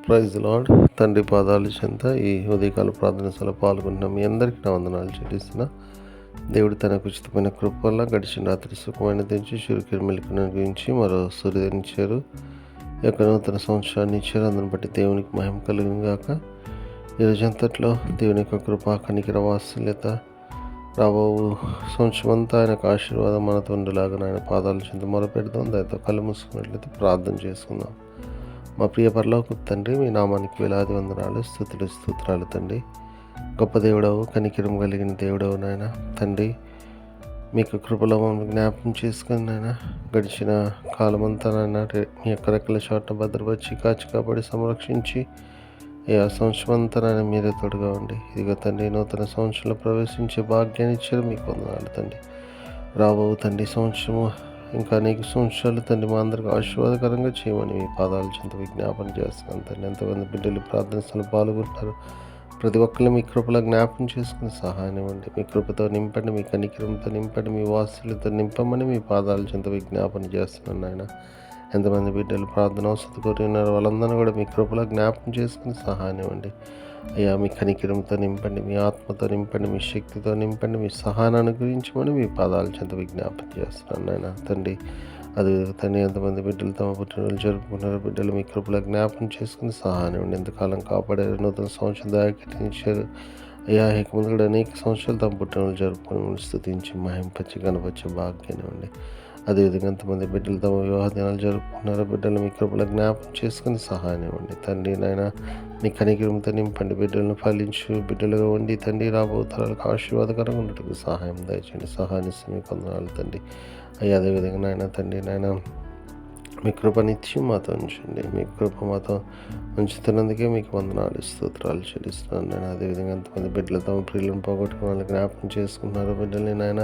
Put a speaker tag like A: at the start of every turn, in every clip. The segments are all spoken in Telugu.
A: Praise lord. తండ్రి పాదాలు చెంత ఈ ఉదయకాల ప్రార్థన సభలో పాల్గొంటున్న మీ అందరికీ నా వందనాలు చెల్లిస్తున్నా. దేవుడు తనకు ఉచితమైన కృప వల్ల గడిచిన రాత్రి సుఖమైన తెచ్చి చురుకిరి మెలుకును గురించి మరో సూర్యుని ఇచ్చారు. ఈ యొక్క నూతన సంవత్సరాన్ని ఇచ్చారు. అందుని బట్టి దేవునికి మహిమ కలిగిన గాక. ఈరోజు అంతట్లో దేవుని యొక్క కృప కనికర వాత్సల్యత రాబో సంవత్సరం అంతా ఆయనకు ఆశీర్వాదం మనతో ఉండేలాగా ఆయన పాదాల చెంత మొరపెడదాం. దాంతో కళ్ళు మూసుకున్నట్లయితే ప్రార్థన చేసుకుందాం. మా ప్రియ పరలోకపు తండ్రి, మీ నామానికి వేలాది వందనాలు, స్తోత్రాలు తండ్రి. గొప్ప దేవుడవు, కనికరం కలిగిన దేవుడవు నాయన తండ్రి. మీకు కృపలో మమ్మల్ని జ్ఞాపకం చేసుకుని నాయన గడిచిన కాలమంతా నాయన మీ యొక్క రెక్కల చోట భద్రపరిచి కాచి కాపాడి సంరక్షించి ఈ సంవత్సరం అంతా నాయన మీరే తోడుగా ఉండి ఇదిగో తండ్రి నూతన సంవత్సరంలో ప్రవేశించే భాగ్యాన్ని ఇచ్చారు. మీకు వందనాలు తండ్రి. రాబో తండ్రి సంవత్సరము ఇంకా అనేక సంవత్సరాలు తండ్రి మా అందరికి ఆశీర్వాదకరంగా చేయమని మీ పాదాలు చెంత విజ్ఞాపన చేస్తున్నాను తండ్రి. ఎంతమంది బిడ్డలు ప్రార్థనలు పాల్గొంటున్నారు, ప్రతి ఒక్కరిని మీ కృపలో జ్ఞాపకం చేసుకుని సహాయం ఇవ్వండి. మీ కృపతో నింపండి, మీ కనికరంతో నింపండి, మీ వాసులతో నింపమని మీ పాదాల చెంత విజ్ఞాపన చేస్తున్నాను నాయన. ఎంతమంది బిడ్డలు ప్రార్థన అవసరం కోరి ఉన్నారు, వాళ్ళందరినీ కూడా మీ కృపలో జ్ఞాపకం చేసుకుని సహాయం ఇవ్వండి. అయ్యా మీ కనికరంతో నింపండి, మీ ఆత్మతో నింపండి, మీ శక్తితో నింపండి, మీ సహనాన్ని గురించమని మీ పాదాల చెంత విజ్ఞాపన చేస్తున్నాను నాయన తండ్రి. అది తండ్రి ఎంతమంది బిడ్డలు తమ పుట్టినరోజు జరుపుకున్నారు, బిడ్డలు మీ కృపలో జ్ఞాపకం చేసుకుని సహాయం ఇవ్వండి. ఎంతకాలం కాపాడారు, నూతన సంవత్సరం దాకించారు. అయ్యా ఇక ముందు కూడా అనేక సంవత్సరాలు తమ పుట్టినరోజు జరుపుకుని స్తుతించి మహింపచ్చి కనపరిచే భాగ్యాన్ని ఇవ్వండి. అదేవిధంగా ఎంతమంది బిడ్డలు తమ వివాహ దినాలు జరుపుకున్నారు, బిడ్డలు మీ కృపలో జ్ఞాపకం చేసుకుని సహాయం ఇవ్వండి. తండ్రి నాయన మీ కనికరంతో నింపండి, బిడ్డలను ఫలించు బిడ్డలుగా ఉండి తండ్రి రాబో తరాలకు ఆశీర్వాదకరంగా ఉండటకు సహాయం దయచేయండి. సహాయాన్ని మీకు వందనాలు తండ్రి. అయ్యా అదేవిధంగా నాయన తండ్రి నాయన మీ కృప నిత్యం మాతో ఉంచండి. మీ కృప మాతో ఉంచుతున్నందుకే మీకు వందనాలు స్తోత్రాలు చెల్లిస్తున్నాను నేను. అదేవిధంగా ఎంతమంది బిడ్డలు తమ ప్రియులను పోగొట్టుకుని వాళ్ళని జ్ఞాపకం చేసుకున్నారు, బిడ్డల్ని నాయన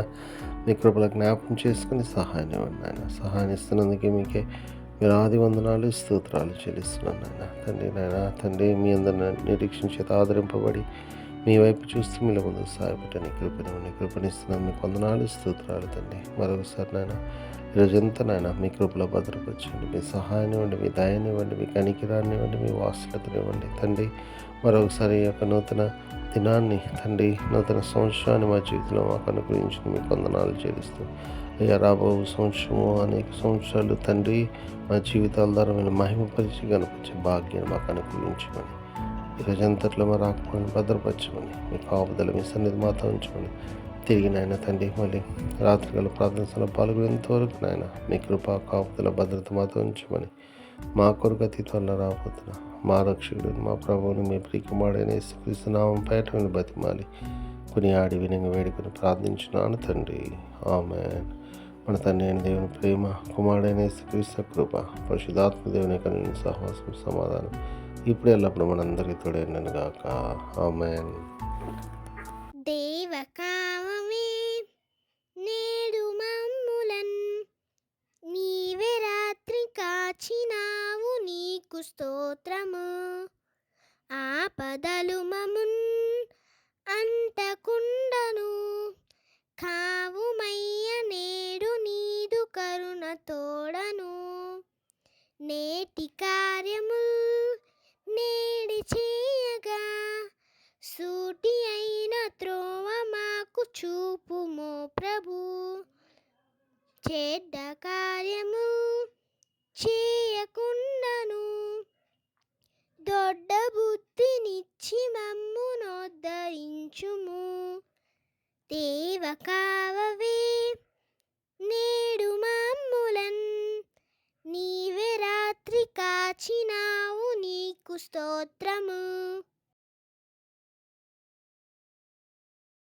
A: మీ కృపలో జ్ఞాపకం చేసుకుని సహాయం ఇవ్వండి నాయన. సహాయం ఇస్తున్నందుకే మీకే వేలాది వందనాలు స్తోత్రాలు చెల్లిస్తున్నాను నాయన తండ్రి. నాయన తండ్రి మీ అందరిని నిరీక్షించేత ఆదరింపబడి మీ వైపు చూస్తూ మీలో ముందుకు సాయపట్టని కృపణిస్తున్నాను. మీకు వందనాలు స్తోత్రాలు తండ్రి. మరొకసారి నాయన ఈరోజంతా నాయన మీ కృపలో భద్రపరచండి. మీ సహాయాన్ని ఇవ్వండి, మీ దయాన్ని ఇవ్వండి, మీ కనికిరాన్ని ఇవ్వండి, మీ వాత్సల్యతను ఇవ్వండి తండ్రి. మరొకసారి ఈ యొక్క నూతన దినాన్ని తండ్రి, నూతన సంవత్సరాన్ని మా జీవితంలో మాకు అనుగ్రహించి మీకు వందనాలు చెల్లిస్తూ అయ్యా రాబో సంవత్సరము అనేక సంవత్సరాలు తండ్రి మా జీవితాల ద్వారా మీరు మహిమపరిచి కనిపించే భాగ్యాన్ని మాకు అనుగ్రహించమని, ఈరోజంతట్లో మా రాకపోయిన భద్రపరచమని, మీ కాపుదల మీ సన్నిధి మాతో ఉంచమని, తిరిగి నాయన తండ్రి మళ్ళీ రాత్రికాల ప్రార్థనలో పాల్గొనేంత వరకు నాయన మీ కృపా కాపుదల భద్రత మాతో ఉంచమని, మా కొరకు అతి త్వరలో రాబోతున్నా మా రక్షకుడు మా ప్రభువుని మీ ప్రియకుమారుడైన యేసుక్రీస్తు నామం పేట బతిమాలి కొనియాడి వినంగా వేడుకొని ప్రార్థించున్నాను తండ్రి. ఆమేన్. మన తండ్రి అయిన దేవుని ప్రేమ, కుమారుడైన యేసుక్రీస్తు కృప, పరిశుద్ధాత్మ దేవుని యొక్క సహవాసం సమాధానం ఇప్పుడు ఎల్లప్పుడు మనందరికీ తోడైనను గాక. ఆమేన్.
B: దేవకామమే నేడు మమ్ములన్ నీవే రాత్రి కాచినావు, నీకు స్తోత్రము. ఆపదలు మమున్ అంటకుండను కావుమయ్య, నేడు నీదు కరుణ తోడను. నేటి కార్యముల్ నేడి చేయగా సూటి అయిన త్రోవ మాకు చూపుమో ప్రభు. చెడ్డ కార్యము చేయకుండాను దొడ్డ బుద్ధినిచ్చి మమ్మునోద్ధరించుము. దేవకావవే నేడు మమ్ములన్ నీవే రాత్రి కాచినావు, నీకు స్తోత్రము.